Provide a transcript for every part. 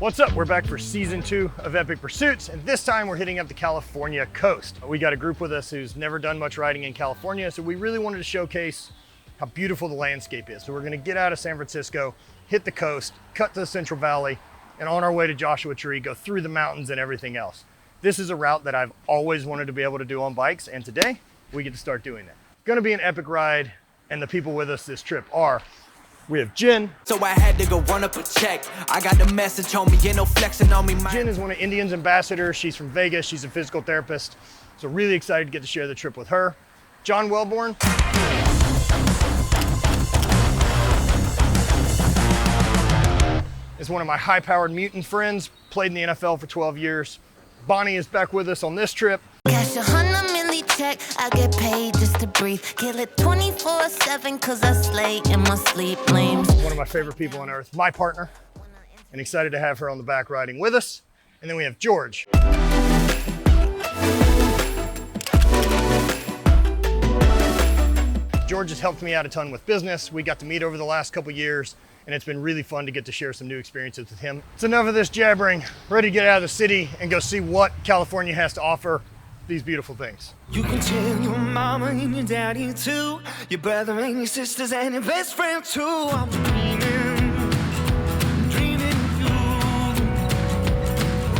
What's up? We're back for season 2 of Epic Pursuits, and this time we're hitting up the California coast. We got a group with us who's never done much riding in California, so we really wanted to showcase how beautiful the landscape is. So we're gonna get out of San Francisco, hit the coast, cut to the Central Valley, and on our way to Joshua Tree, go through the mountains and everything else. This is a route that I've always wanted to be able to do on bikes, and today we get to start doing that. It's gonna be an epic ride, and the people with us this trip are, we have Jen. So I had to go run up a check. I got the message on me, ain't no flexing on me. Jen is one of Indian's ambassadors. She's from Vegas. She's a physical therapist. So really excited to get to share the trip with her. John Wellborn. Is one of my high-powered mutant friends. Played in the NFL for 12 years. Bonnie is back with us on this trip. Cash 100 milli check, I get paid just to breathe. Kill it 24/7 cause I slay in my sleep lanes. One of my favorite people on earth, my partner, and excited to have her on the back riding with us. And then we have George. George has helped me out a ton with business. We got to meet over the last couple years, and it's been really fun to get to share some new experiences with him. It's enough of this jabbering. Ready to get out of the city and go see what California has to offer. These beautiful things. You can tell your mama and your daddy too, your brother and your sisters and your best friend too. I'm dreaming of you.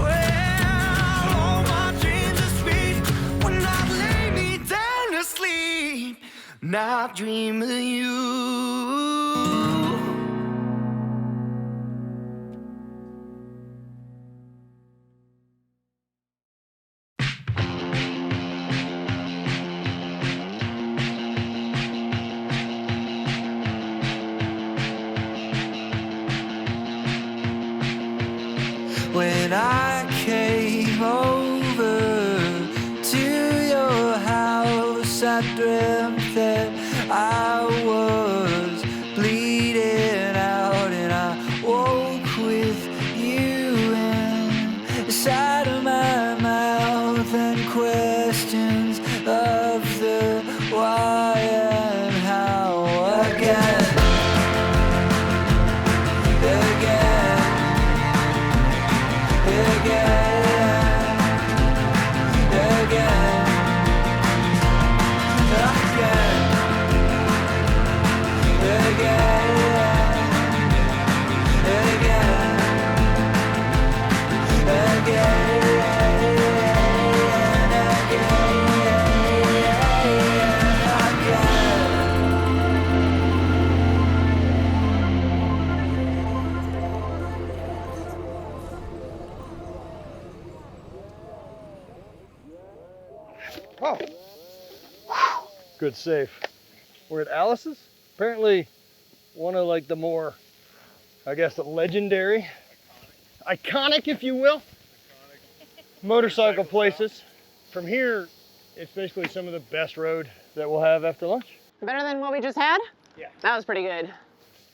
Well, all my dreams are sweet when I lay me down to sleep. Now I dream of you. When I came over to your house, I dreamt that I was bleeding out, and I woke with you inside of my mouth, and questions of the why and how again. Oh, good save. We're at Alice's. Apparently one of like the more, I guess, legendary, iconic, if you will, motorcycle places. From here, it's basically some of the best road that we'll have after lunch. Better than what we just had? Yeah. That was pretty good.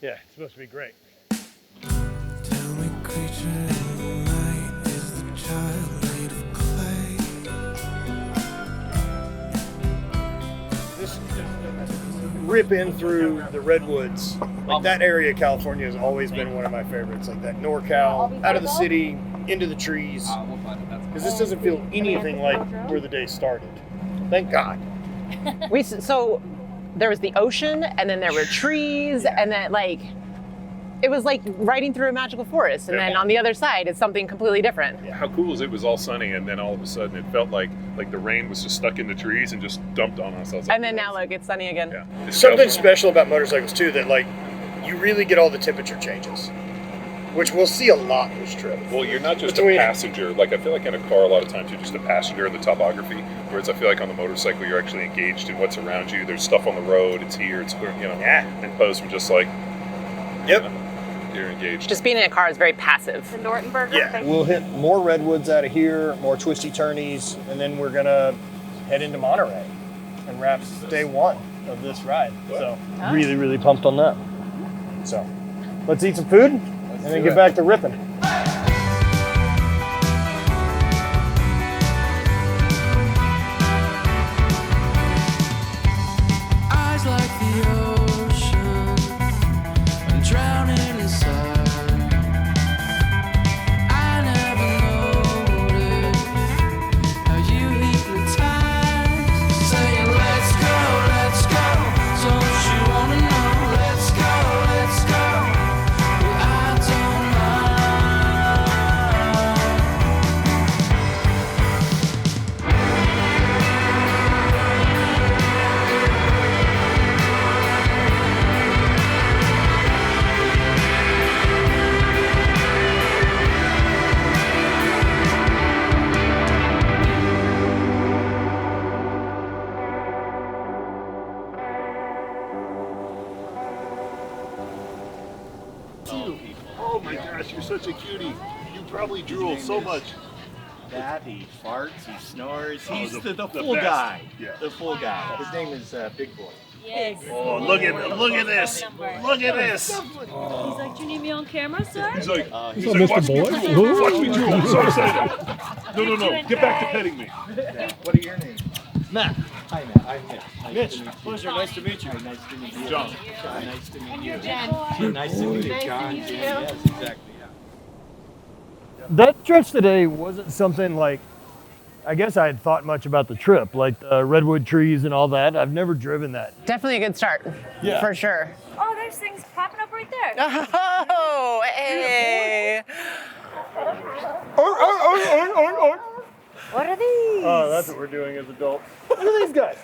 Yeah, it's supposed to be great. Tell me, creature in the night, is the child made of clay? This rip in through the redwoods. Like that area of California has always been one of my favorites. Like that NorCal, out of the city, into the trees. Because this doesn't feel anything like where the day started. Thank God. So there was the ocean, and then there were trees, and then like, it was like riding through a magical forest, and then on the other side, it's something completely different. How cool is it? It was all sunny, and then all of a sudden it felt like the rain was just stuck in the trees and just dumped on us. I was like, And then now look, it's sunny again. yeah. It's Something special about motorcycles too, that like, you really get all the temperature changes, which we'll see a lot this trip. Well, you're not just a passenger. Like, I feel like in a car, a lot of times you're just a passenger in the topography, whereas I feel like on the motorcycle, you're actually engaged in what's around you. There's stuff on the road, it's here, it's where, and post from just like, Yep. You're engaged. Just being in a car is very passive. The Norton Burger. Yeah, we'll hit more redwoods out of here, more twisty turnies, and then we're gonna head into Monterey and wrap day 1 of this ride. So really, really pumped on that. So let's eat some food and then get back to ripping. Eyes like the ocean, I'm drowning inside. gosh, you're such a cutie. You probably drool so much. That he farts, he snores. Oh, He's the the full best. guy. Yeah. The full guy. His name is Big Boy. Yes. Oh, look at this. Look at this. He's like, do you need me on camera, sir? He's like, Mr. watch me, Boy. watch me drool. I'm so excited. No. Get back to petting me. What are your names? Matt. Hi, Matt. I'm Mitch. Mitch. Pleasure. Nice to meet you. Hi, nice to meet you. John. Nice to meet you. You're Jen. Nice to meet you, John. Yes, exactly. Yeah. That stretch today wasn't something like, I guess I had thought much about the trip, like the redwood trees and all that. I've never driven that. Definitely a good start. Yeah. For sure. Oh, there's things popping up right there. Oh, hey. What are these? Oh, that's what we're doing as adults. Look at these guys.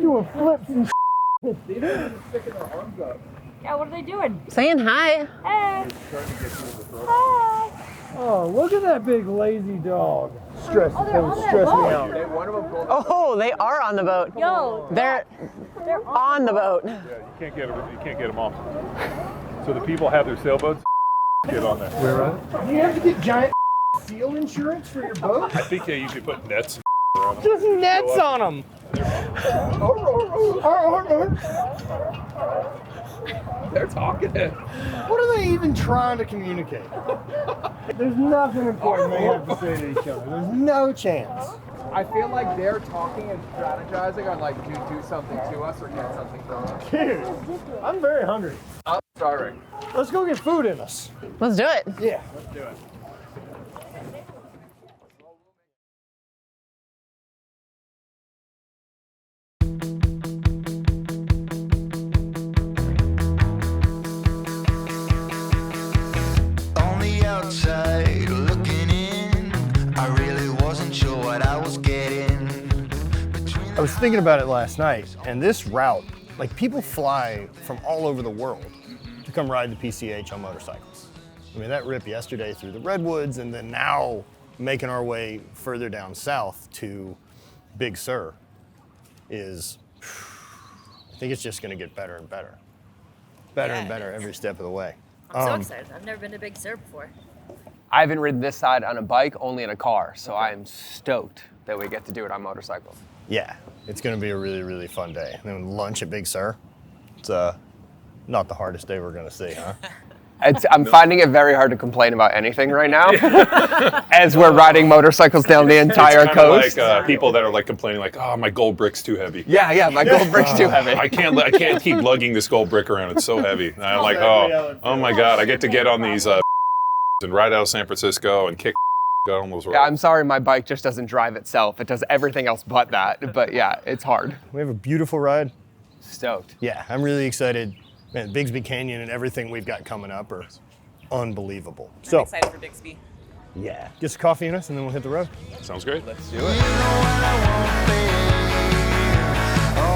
Doing flips and Yeah, what are they doing? Saying hi. Hey. Hi. Oh, look at that big lazy dog. Oh, they're on that Stress me boat. out. Oh, they are on the boat. Yo, They're on the boat. Yeah, you can't get them off. So the people have their sailboats. Get on there. Do you have to get giant seal insurance for your boat? I think you should put nets around them. Just nets on them. They're talking. What are they even trying to communicate? There's nothing important they have to say to each other. There's no chance. I feel like they're talking and strategizing on like, do something to us or get something from us. Dude, I'm very hungry. I'm starving. Let's go get food in us. Let's do it. Yeah. Let's do it. On the outside looking in, I really wasn't sure what I was getting. I was thinking about it last night, and this route, like people fly from all over the world to come ride the PCH on motorcycles. I mean, that rip yesterday through the redwoods, and then now making our way further down south to Big Sur is, I think it's just gonna get better and better. Better and better every step of the way. I'm so excited. I've never been to Big Sur before. I haven't ridden this side on a bike, only in a car, so I'm stoked that we get to do it on motorcycles. Yeah, it's gonna be a really, really fun day. And then lunch at Big Sur, it's not the hardest day we're gonna see, huh? I'm finding it very hard to complain about anything right now, as we're riding motorcycles down the entire coast. Like people that are like complaining, like, "Oh, my gold brick's too heavy." Yeah, my gold brick's too heavy. I can't keep lugging this gold brick around. It's so heavy. And I'm like, oh my God, I get to get on these and ride out of San Francisco and kick down those roads. Yeah, I'm sorry, my bike just doesn't drive itself. It does everything else but that. But yeah, it's hard. We have a beautiful ride. Stoked. Yeah, I'm really excited. Man, Bigsby Canyon and everything we've got coming up are unbelievable. So, excited for Bixby. yeah, get some coffee in us and then we'll hit the road. Sounds great. Let's do it. All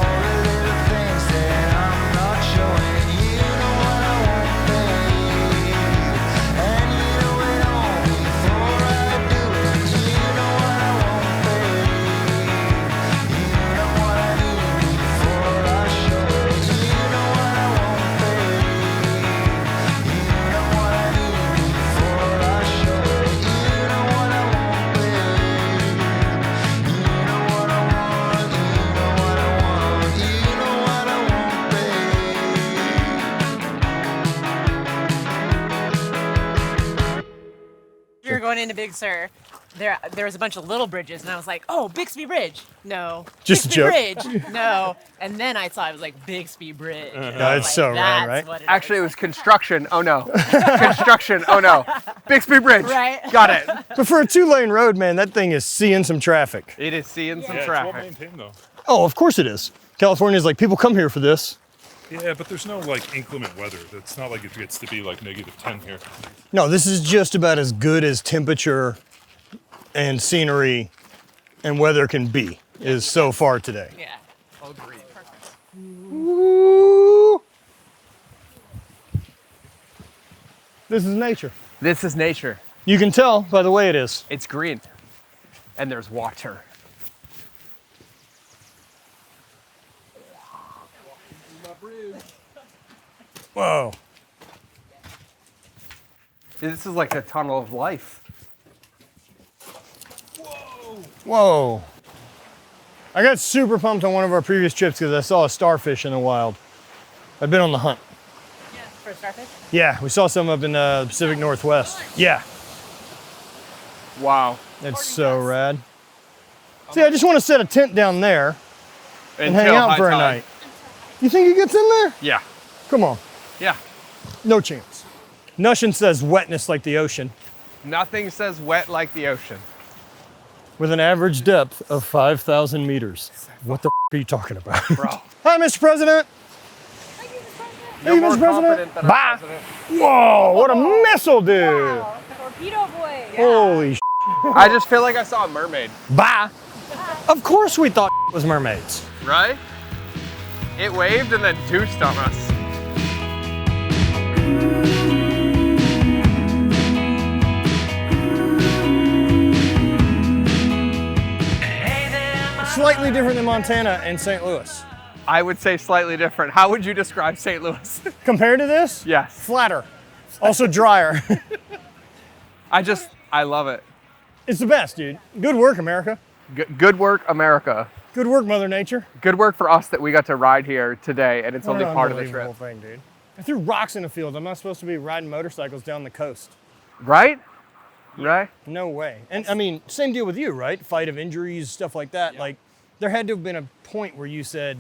the little things that I'm not showing. You know what I won't be, and you know it all before I do it. You know what I won't be, you know what I need before I show it. You know what I won't be, you know what I need before I show it. You know what I won't be, you know what I want, you know what I want, you know what I won't be. We were going into Big Sur. There was a bunch of little bridges, and I was like, "Oh, Bixby Bridge." No. Just a Bixby joke. Bridge. No. And then I saw it was like Bixby Bridge. And I Yeah, was it's so rad, that's right? what it Actually, it is. was construction. Oh no. Construction. Oh no. Bixby Bridge. Right. Got it. But for a 2-lane road, man, that thing is seeing some traffic. It is seeing some Yeah, it's well traffic. maintained though. Oh, of course it is. California's like, people come here for this. Yeah, but there's no like inclement weather. It's not like it gets to be like -10 here. No, this is just about as good as temperature and scenery and weather can be is so far today. Yeah. Agreed. Ooh. This is nature. This is nature. You can tell by the way it is. It's green. And there's water. Whoa. This is like a tunnel of life. Whoa. I got super pumped on one of our previous trips because I saw a starfish in the wild. I've been on the hunt. Yeah, for starfish? Yeah, we saw some up in the Pacific Northwest. Yeah, Wow. that's so rad. See, I just want to set a tent down there and hang out for a night. You think he gets in there? Yeah. Come on. Yeah. No chance. Nothing says wetness like the ocean, Nothing says wet like the ocean. with an average depth of 5,000 meters. What the are you talking about? Bro. Hi, Mr. President. No Hey, more Mr. President. confident than our Bye. president. Whoa, what a missile, dude. Wow, torpedo boy. Holy sh. I just feel like I saw a mermaid. Bye. Of course we thought it was mermaids. Right? It waved and then deuced on us. Slightly different than Montana and St. Louis. I would say slightly different. How would you describe St. Louis? Compared to this? Yes. Flatter. Also drier. I love it. It's the best, dude. Good work, America. Good work, America. Good work, Mother Nature. Good work for us that we got to ride here today, and it's What only an part of the unbelievable trip. thing, dude. I threw rocks in the field. I'm not supposed to be riding motorcycles down the coast. Right? Right? No way. And I mean, same deal with you, right? Fight of injuries, stuff like that. Like, there had to have been a point where you said,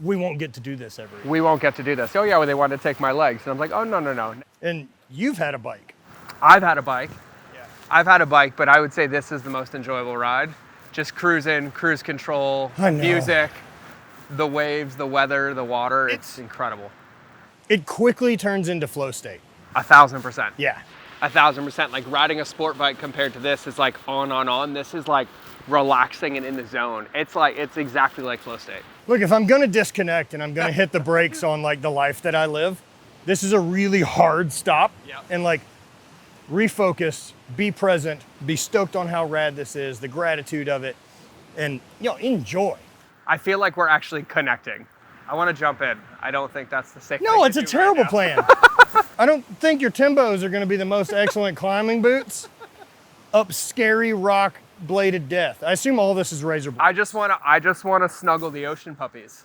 we won't get to do this ever. We won't get to do this. Oh yeah, well, they wanted to take my legs. And I'm like, oh, no, no, no. And you've had a bike. I've had a bike. Yeah. I've had a bike, but I would say this is the most enjoyable ride. Just cruising, cruise control, I know. music, the waves, the weather, the water. It's incredible. It quickly turns into flow state. 1,000%. Yeah. 1,000%. Like riding a sport bike compared to this is like on. This is like relaxing and in the zone. It's exactly like flow state. Look, if I'm gonna disconnect and I'm gonna hit the brakes on like the life that I live, this is a really hard stop. Yep. And like, refocus, be present, be stoked on how rad this is, the gratitude of it, and enjoy. I feel like we're actually connecting. I want to jump in. I don't think that's the safe No, thing it's to a do terrible right plan. I don't think your Timbos are gonna be the most excellent climbing boots up scary rock bladed death. I assume all this is razor blades. I just want to snuggle the ocean puppies.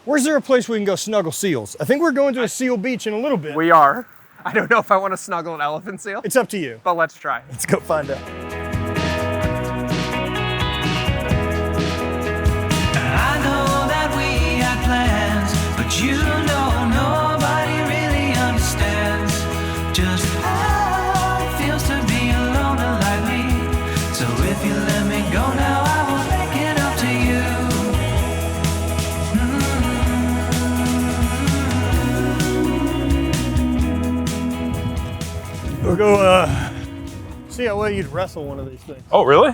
Where's there a place we can go snuggle seals? I think we're going to a seal beach in a little bit. We are. I don't know if I want to snuggle an elephant seal, It's up to you. but let's try. Let's go find out. I know that we had plans, but you know nobody really understands just how it feels to be a loner like me. So if you let me go now, I will make it up to you. We'll go see how well you'd wrestle one of these things. Oh, really?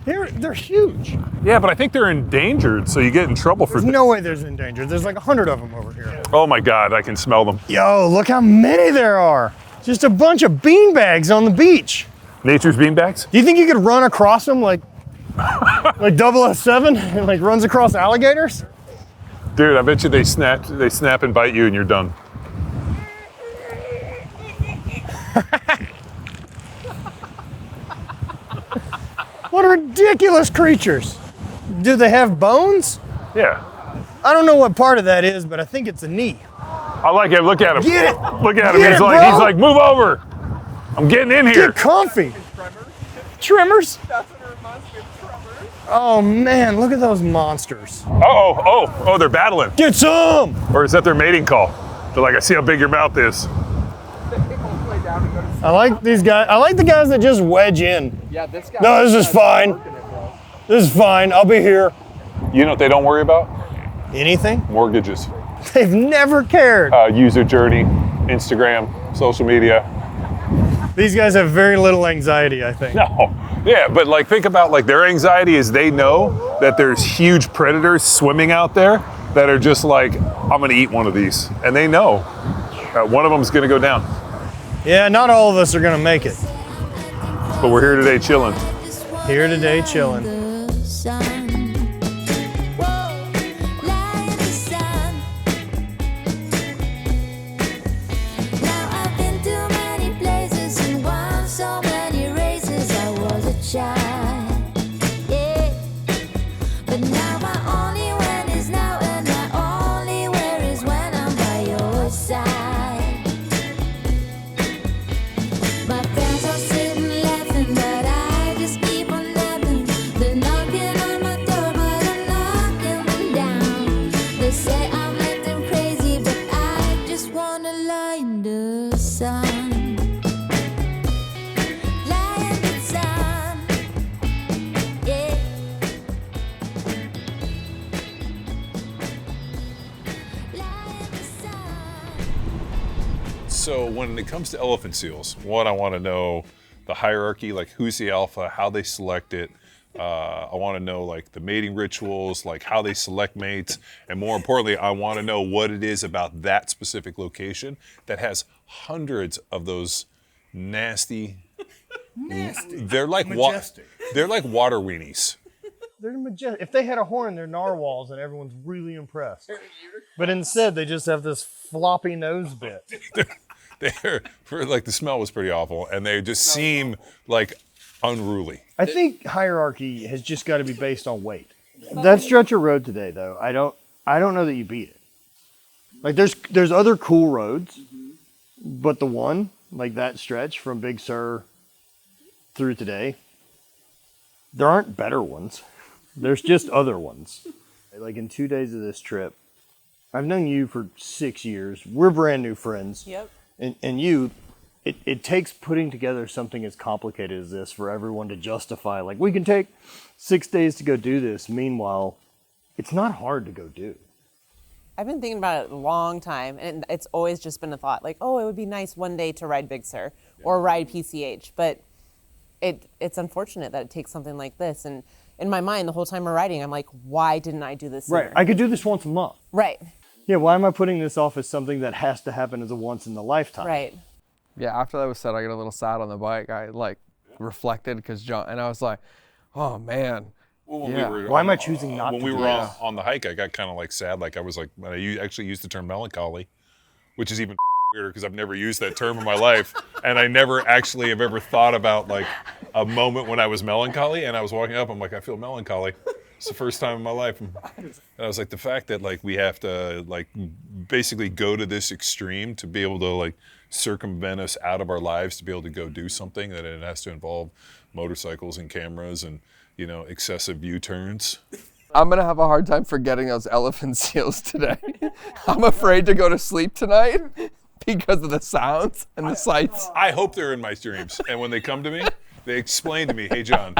They're huge. Yeah, but I think they're endangered, so you get in trouble for There's no way there's endangered. There's like 100 of them over here. Oh my God, I can smell them. Yo, look how many there are. Just a bunch of beanbags on the beach. Nature's beanbags? Do you think you could run across them like 007 and like runs across alligators? Dude, I bet you they snap and bite you and you're done. What ridiculous creatures. Do they have bones? Yeah. I don't know what part of that is, but I think it's a knee. I like it. Look at him. Get it. Look at him. Get He's it, like, bro. he's like, move over. I'm getting in here. Get comfy. Trimmers? Oh man, look at those monsters. Oh, they're battling. Get some! Or is that their mating call? They're like, I see how big your mouth is. I like these guys. I like the guys that just wedge in. Yeah, this guy. No, this is fine. This is fine. I'll be here. You know what they don't worry about? Anything? Mortgages. They've never cared. User journey, Instagram, social media. These guys have very little anxiety, I think. No. Yeah, but like think about like their anxiety is they know that there's huge predators swimming out there that are just like, I'm gonna eat one of these. And they know one of them is gonna go down. Yeah, not all of us are gonna make it. But we're here today chilling. Here today, chilling. So when it comes to elephant seals, one, I want to know the hierarchy, like who's the alpha, how they select it. I want to know like the mating rituals, like how they select mates, and more importantly, I want to know what it is about that specific location that has hundreds of those nasty. They're like Majestic. they're like water weenies. They're majestic. If they had a horn, they're narwhals, and everyone's really impressed. But instead, they just have this floppy nose bit. They're like the smell was pretty awful, and they just seem like unruly. I think hierarchy has just got to be based on weight. That stretch of road today, though, I don't know that you beat it. Like there's other cool roads, but the one like that stretch from Big Sur through today, there aren't better ones. There's just other ones. Like in 2 days of this trip, I've known you for 6 years. We're brand new friends. Yep. And you, it takes putting together something as complicated as this for everyone to justify. Like, we can take 6 days to go do this. Meanwhile, it's not hard to go do. I've been thinking about it a long time, and it's always just been a thought, like, oh, it would be nice one day to ride Big Sur or ride PCH. But it's unfortunate that it takes something like this. And in my mind, the whole time we're riding, I'm like, why didn't I do this sooner? Right. I could do this once a month. Right. Yeah, why am I putting this off as something that has to happen as a once in a lifetime? Right. Yeah, after that was said, I got a little sad on the bike. I like reflected because John, and I was like, oh man. Well, Yeah. Why am I choosing not when to we do were this? on the hike, I got kind of like sad. Like I was like, when I actually used the term melancholy, which is even weirder because I've never used that term in my life, and I never actually have ever thought about like a moment when I was melancholy. And I was walking up, I'm like, I feel melancholy. It's the first time in my life, and I was like, the fact that like we have to like basically go to this extreme to be able to like circumvent us out of our lives to be able to go do something that it has to involve motorcycles and cameras and excessive U-turns. I'm gonna have a hard time forgetting those elephant seals today. I'm afraid to go to sleep tonight because of the sounds and the sights. I hope they're in my dreams, and when they come to me, they explain to me, hey John,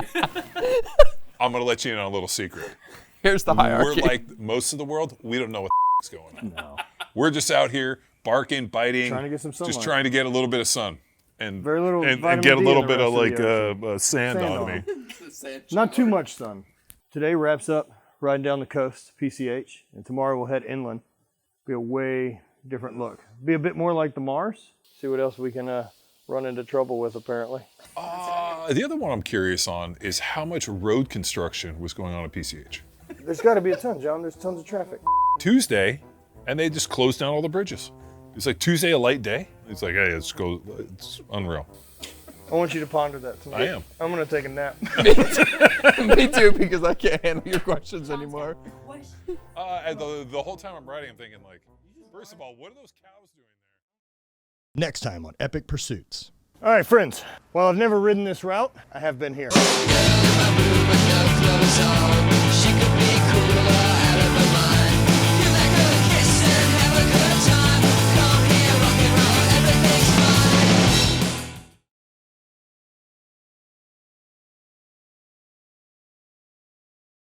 I'm gonna let you in on a little secret. Here's the hierarchy. We're like most of the world, we don't know what is going on. No. We're just out here barking, biting, Trying to get some sunlight. just trying to get a little bit of sun and Very little and vitamin get a D little in the bit of rest like of the sand Sand on on me. Not too much sun. Today wraps up riding down the coast, PCH, and tomorrow we'll head inland. Be a way different look. Be a bit more like the Mars. See what else we can run into trouble with, apparently. The other one I'm curious on is how much road construction was going on at PCH. There's got to be a ton, John. There's tons of traffic. Tuesday, and they just closed down all the bridges. It's like Tuesday, a light day. It's like, hey, let's go. It's unreal. I want you to ponder that tonight. I am. I'm going to take a nap. Me too, because I can't handle your questions anymore. And the whole time I'm riding, I'm thinking like, first of all, what are those cows doing there? Next time on Epic Pursuits. All right, friends. While I've never ridden this route, I have been here.